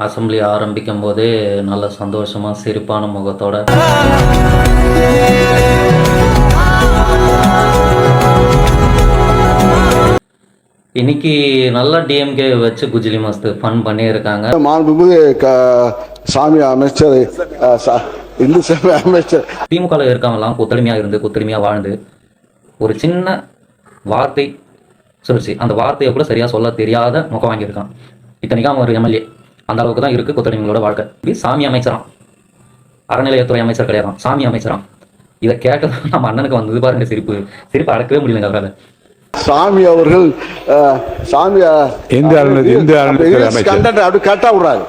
Assembly ஆரம்பிக்கும் போதே நல்ல சந்தோஷமாக சிரிப்பான முகத்தோட இன்னைக்கு நல்லா டிஎம்கே வச்சு குஜிலி மஸ்து ஃபன் பண்ணியிருக்காங்க. மாண்புமிகு சாமி அமைச்சர் இந்து சாமி அமைச்சர் திமுகவில் இருக்கவங்கலாம் கொத்தடிமையாக இருந்து கொத்தடிமையாக வாழ்ந்து ஒரு சின்ன வார்த்தை சொல்லிச்சு, அந்த வார்த்தையை கூட சரியாக சொல்ல தெரியாத முகம் வாங்கியிருக்கான். இத்தனைக்கும் ஒரு எம்எல்ஏ அந்த அளவுக்கு தான் இருக்குது கொத்தடிமைகளோட வாழ்க்கை. சாமி அமைச்சரான், அறநிலையத்துறை அமைச்சர் கிடையாது, சாமி அமைச்சரான். இதை கேட்டது நம்ம அண்ணனுக்கு வந்தது பாருங்க, சிரிப்பு அடக்கவே முடியலங்க அவரால். சாமி அவர்கள் சாமி அப்படி கட்டா விடுறாரு,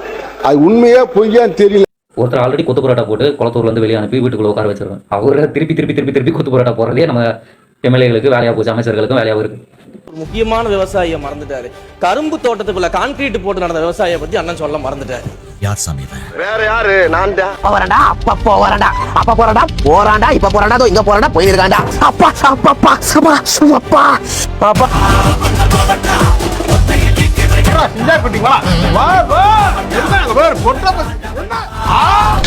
அது உண்மையா பொய்யா தெரியல. ஒருத்தர் ஆல்ரெடி கொத்து புரோட்டா போட்டு குளத்தூர்ல இருந்து வெளியே அனுப்பி வீட்டுக்குள்ள உட்கார வச்சிருக்கோம். அவரை திருப்பி கொத்து புரோட்டா போறதே நம்ம எம்எல்ஏகளுக்கு வேலையா போச்சு, அமைச்சர்களுக்கும் வேலையாவும் இருக்கு. முக்கியமான விவசாயியை மறந்துட்டாரு. கரும்பு தோட்டத்துக்குள்ள கான்கிரீட் போட்டு நடந்த விவசாயியை பத்தி அண்ணன் சொல்ல மறந்துட்டாரு. யார் சாமி வேற யாரு? நான் தான் போறடா, அப்பா போறடா, அப்பா போறடா, போறாண்டா, இப்ப போறாண்டா, இங்க போறாண்டா, போயிருக்காண்டா. அப்பா அப்பா சபா சுப்பா பாப்பா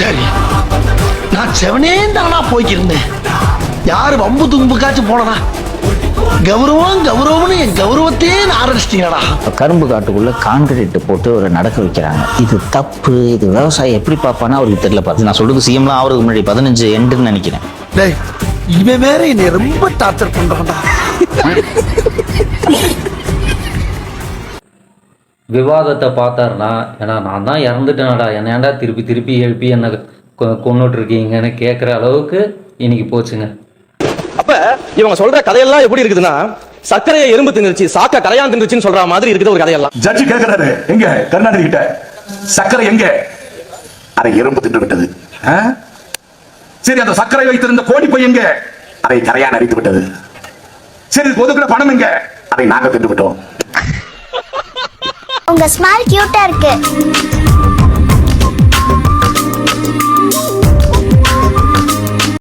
சரி, நான் செவனேந்தானா போய்க்கிருந்தேன். யாரு வம்பு தும்புக்காச்சும் போனனா? கௌரவம்னு என் கௌரவத்தையே ஆரம்பிச்சிட்டீங்களா? கரும்பு காட்டுக்குள்ள கான்கிரீட் போட்டு ஒரு நடக்க வைக்கிறாங்க. இது தப்பு. இது விவசாயம் எப்படி பார்ப்பானா அவருக்கு தெரியல. பார்த்து நான் சொல்றது சிஎம்லாம் அவருக்கு முன்னாடி 15 எண்டுன்னு நினைக்கிறேன். இவன் வேற என்னை ரொம்ப டார்ச்சர் பண்றான்டா. விவாதத்தை பார்த்தாருனா, ஏன்னா நான் தான் இறந்துட்டேனடா, என்னையாண்டா திருப்பி எழுப்பி என்ன கொண்டுட்டு இருக்கீங்கன்னு கேட்குற அளவுக்கு இன்னைக்கு போச்சுங்க. அப்ப இவங்க சொல்ற கதையெல்லாம் எப்படி இருக்குதுன்னா, சர்க்கரையை எறும்பு தின்னுச்சு, சாக்க கரையான் தின்னுச்சுன்னு சொல்ற மாதிரி இருக்குது ஒரு கதையெல்லாம். ஜட்ஜி கேட்கிறாரு, எங்க கருணாநிதி கிட்ட சர்க்கரை எங்க? அதை எறும்பு தின்று விட்டது. சரி, அந்த சர்க்கரை வைத்திருந்த கோடிப்பை எங்க? அதை கரையான் அரித்து விட்டது. சரி, பொதுக்குள்ள பணம் எங்க? அதை நாங்க தின்று விட்டோம். உங்க ஸ்மைல் கியூட்டா இருக்கு.